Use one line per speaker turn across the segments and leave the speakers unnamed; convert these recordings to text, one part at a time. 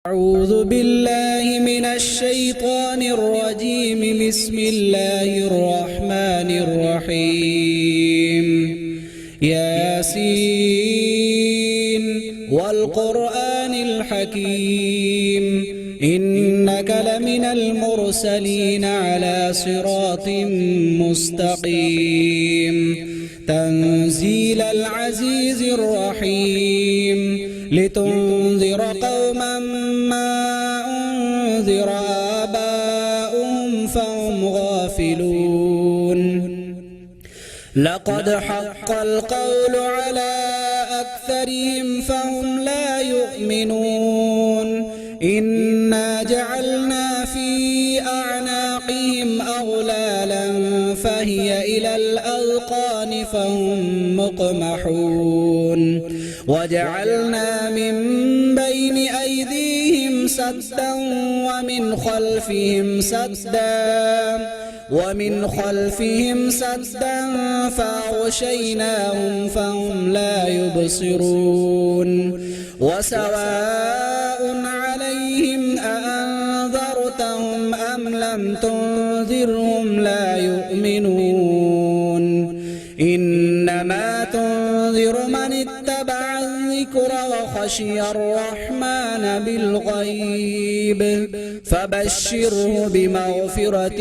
أعوذ بالله من الشيطان الرجيم. بسم الله الرحمن الرحيم. ياسين والقرآن الحكيم إنك لمن المرسلين على صراط مستقيم. تنزيل العزيز الرحيم لتنذر قوما ما أنذر آباؤهم فهم غافلون. لقد حق القول على أكثرهم فهم لا يؤمنون. إنا جعلنا في أعناقهم أغلالا فهي إلى الأذقان فهم مقمحون. وجعلنا من بين أيديهم سدا ومن خلفهم سدا فأغشيناهم فهم لا يبصرون. وسواء عليهم أأنذرتهم أم لم تنذرهم لا يؤمنون. إنما تنذر من اتبع الذكر وخشي الرحمن بالغيب فبشره بمغفرة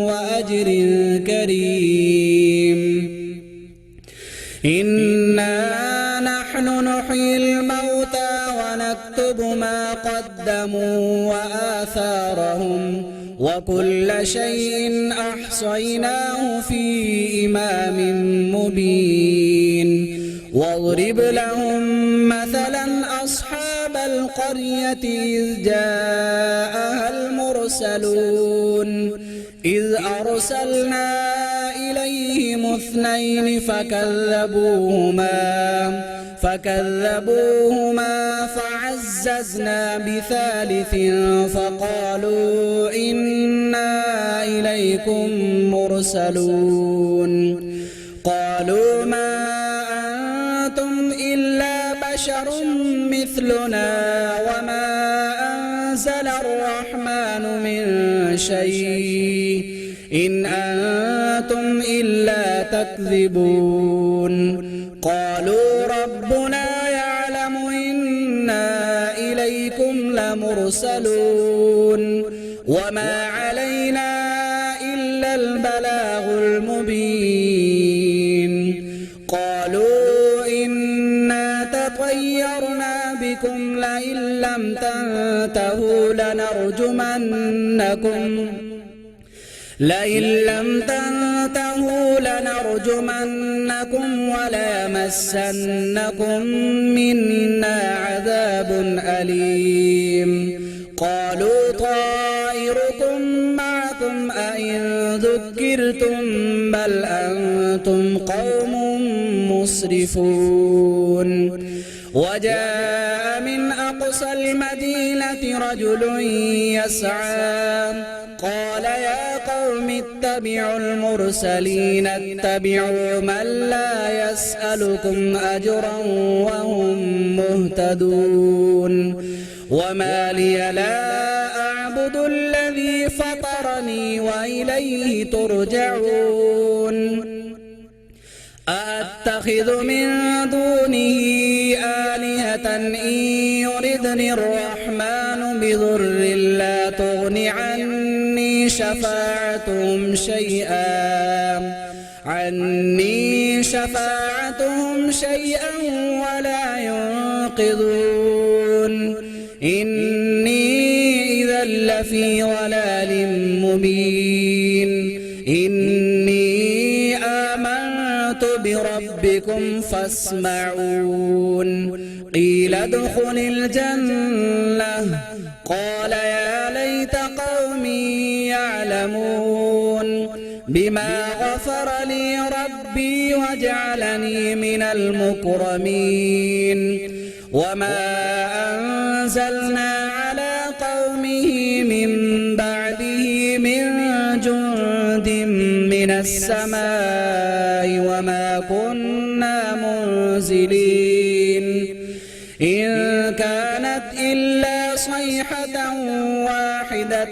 وأجر كريم. إنا نحن نحيي الموتى ونكتب ما قدموا وآثارهم وكل شيء أحصيناه في إمام مبين. واضرب لهم مثلا أصحاب القرية إذ جاءها المرسلون إذ أرسلنا إليهم اثنين فكذبوهما فعززنا بثالث فقالوا إنا إليكم مرسلون. قالوا ما أنتم إلا بشر مثلنا وما أنزل الرحمن من شيء إن أنتم إلا تكذبون. قالوا ربنا يعلم إنا إليكم لمرسلون وما علينا إلا البلاغ المبين. قالوا إنا تطيرنا بكم لئن لم تنتهوا لنرجمنكم وليمسنكم منا عذاب أليم. قالوا طائركم معكم أئن ذكرتم بل أنتم قوم مسرفون. وجاء من أقصى المدينة رجل يسعى قال يا قوم اتبعوا المرسلين اتبعوا من لا يسألكم أجرا وهم مهتدون. وما لي لا أعبد الذي فطرني وإليه ترجعون. أأتخذ من دونه آلهة إن يردني الرحمن بضر لا تغن عني شفاعتهم شيئا ولا ينقذون. إني إذا لفي ضلال مبين. إني آمنت بربكم فاسمعون. قيل ادخل الجنة قال يا ليت قومي يعلمون بما غفر لي ربي وجعلني من المكرمين. وما أنزلنا على قومه من بعده من جند من السماء وما كنا منزلين. إن كانت إلا صيحة صيحة واحدة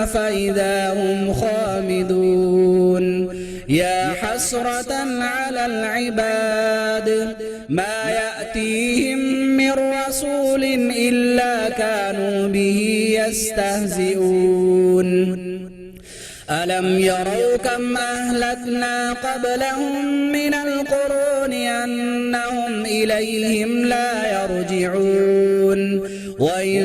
فإذا هم خامدون يا حسرة على العباد ما يأتيهم من رسول إلا كانوا به يستهزئون ألم يروا كم أهلكنا قبلهم من القرون أنهم إليهم لا يرجعون وإن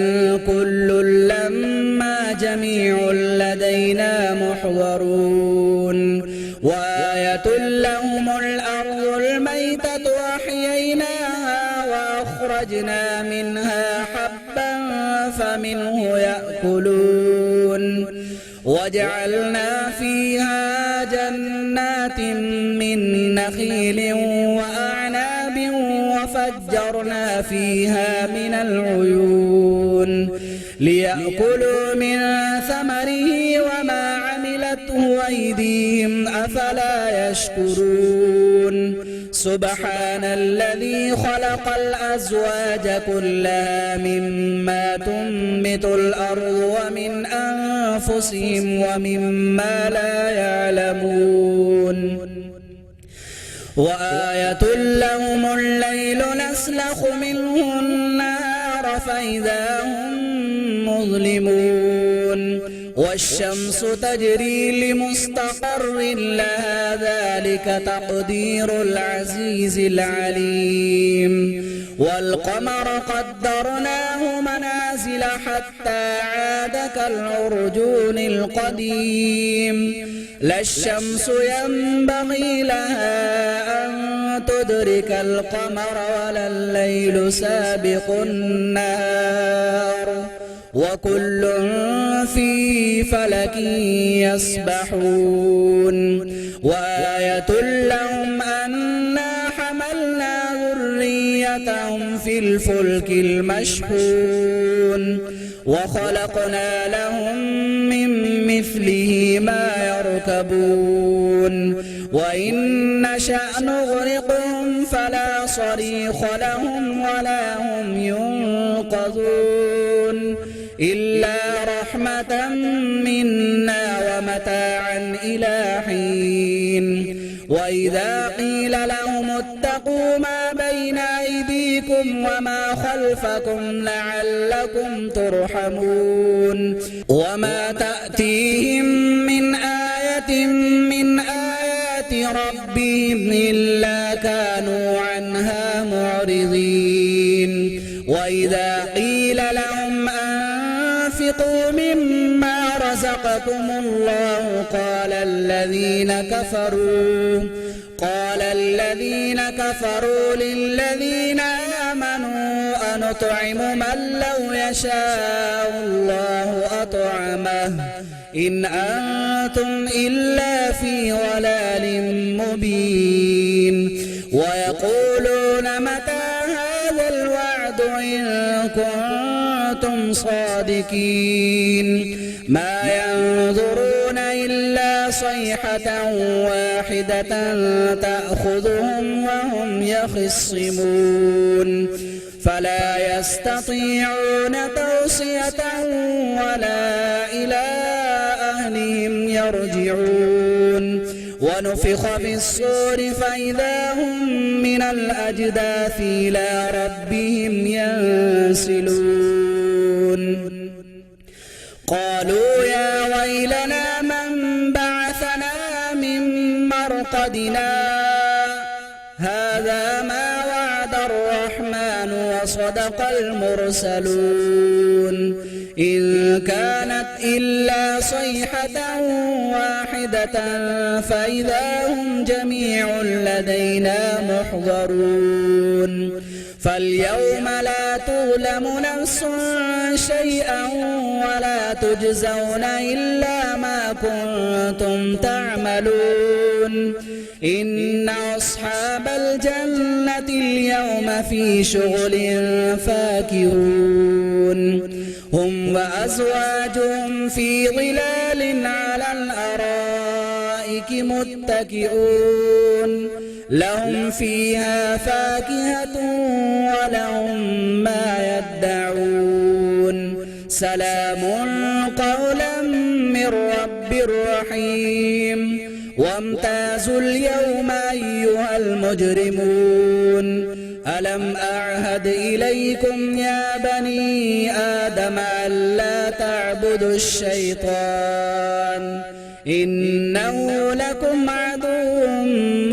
كل لما جميع لدينا محضرون وآية لهم الأرض الميتة أحييناها وأخرجنا منها حبا فمنه يأكلون وجعلنا فيها جنات من نخيل وأعناب وفجرنا فيها من العيون ليأكلوا من ثمره وما عملته أيديهم أفلا يشكرون سبحان الذي خلق الأزواج كلها مما تنبت الأرض ومن أنفسهم ومما لا يعلمون وآية لهم الليل نسلخ منه النهار فإذا هم مظلمون والشمس تجري لمستقر لها ذلك تقدير العزيز العليم والقمر قدرناه منازل حتى عاد كالعرجون القديم لا الشمس ينبغي لها أن تدرك القمر ولا الليل سابق النهار وكل في فلك يسبحون وآية لهم أنا حملنا ذريتهم في الفلك المشحون وخلقنا لهم من مثله ما يركبون وإن نشأ نغرقهم فلا صريخ لهم ولا هم ينقذون إلا رحمة منا ومتاعا إلى حين وإذا قيل لهم اتقوا ما بين أيديكم وما خلفكم لعلكم ترحمون وما تأتيهم من آية من آيات ربهم إلا كانوا عنها معرضين وإذا قيل لهم أنفقوا مما رزقكم الله قال الذين كفروا للذين آمنوا أنطعم من لو يشاء الله أطعمه إن أنتم إلا في ضلال مبين ويقولون متى هذا الوعد إن كنتم صادقين ما ينظرون إلا صيحة واحدة تأخذهم وهم يخصمون فلا يستطيعون توصية ولا إلى أهلهم يرجعون ونفخ في الصور فإذا هم من الأجداث إلى ربهم ينسلون قالوا يا ويلنا من بعثنا من مرقدنا هذا ما وعد الرحمن وصدق المرسلون إن كانت إلا صيحة واحدة فإذا هم جميع لدينا محضرون فاليوم لا تظلم نفس شيئا ولا تجزون إلا ما كنتم تعملون إن أصحاب الجنة اليوم في شغل فاكهون هم وأزواجهم في ظلال على الأرائك متكئون لهم فيها فاكهة ولهم ما يدعون سلام قولا من رب رحيم وامتازوا اليوم أيها المجرمون ألم أعهد إليكم يا بني آدم ألا تعبدوا الشيطان إنه لكم عدو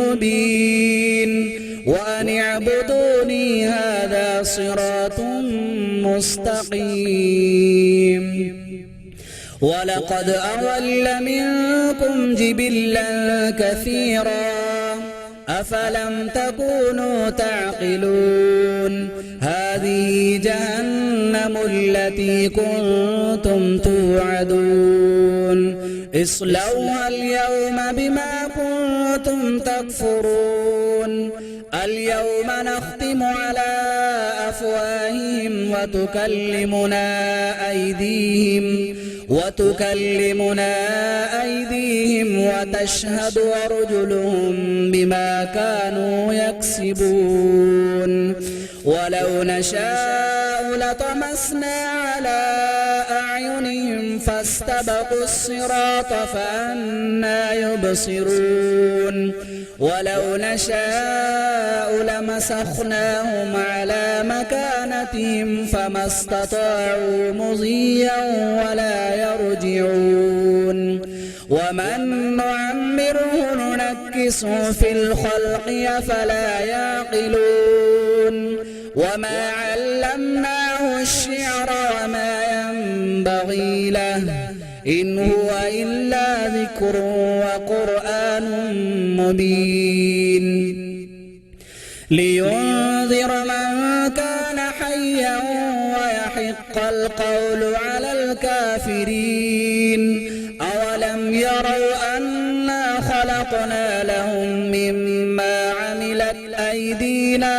مبين وأن اعبدوني هذا صراط مستقيم ولقد أضل منكم جبلا كثيرا أفلم تكونوا تعقلون هذه جهنم التي كنتم توعدون اصلوها اليوم بما كنتم تكفرون اليوم نختم على أفواههم وتكلمنا أيديهم وتشهد أرجلهم بما كانوا يكسبون ولو نشاء لطمسنا على أعينهم فاستبقوا الصراط فأنى يبصرون ولو نشاء لمسخناهم على مكانتهم فما استطاعوا مضيا ولا يرجعون ومن نعمره ننكسه في الخلق أفلا يعقلون وما علمناه الشعر وما ينبغي له إن هو إلا ذكر وقرآن مبين لينذر من كان حيا ويحق القول على الكافرين أولم يروا أنا خلقنا لهم مما عملت أيدينا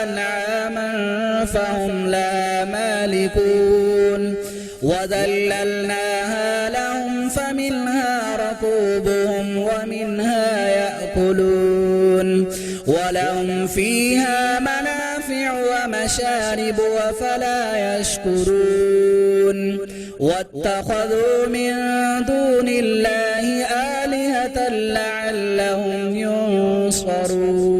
أنعاما فهم لا مالكون وذللناها لهم فمنها ركوبهم ومنها يأكلون ولهم فيها منافع ومشارب أفلا يشكرون واتخذوا من دون الله آلهة لعلهم ينصرون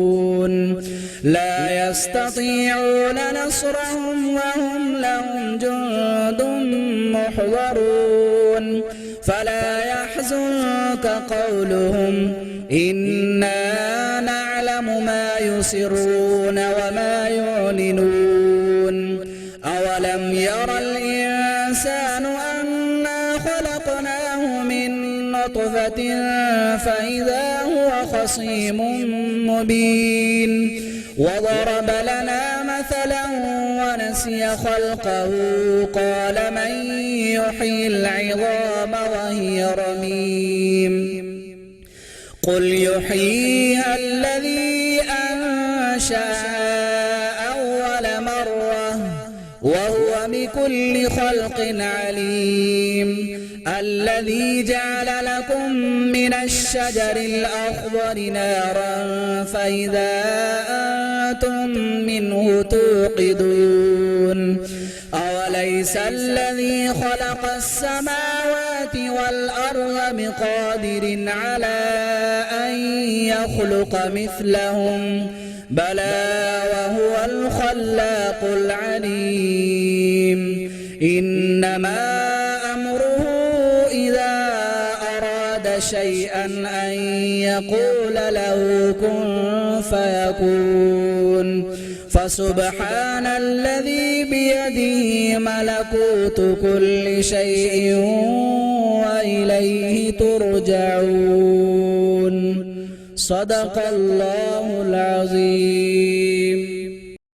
لا يستطيعون نصرهم وهم لهم جند محضرون فلا يحزنك قولهم إنا نعلم ما يسرون وما يعلنون أولم يرى الإنسان أنا خلقناه من نطفة فإذا هو خصيم مبين وضرب لنا مثلا ونسي خلقه قال من يحيي العظام وهي رميم قل يحييها الذي أنشأها أول مرة وهو بكل خلق عليم الذي جعل لكم من الشجر الأخضر نارا فإذا أنتم منه توقدون أوليس الذي خلق السماوات والأرض بقادر على أن يخلق مثلهم بلى وهو الخلاق العليم إنما أمره إذا أراد شيئا أن يقول له كن فيكون فسبحان الذي بيده ملكوت كل شيء وإليه ترجعون صدق الله العظيم.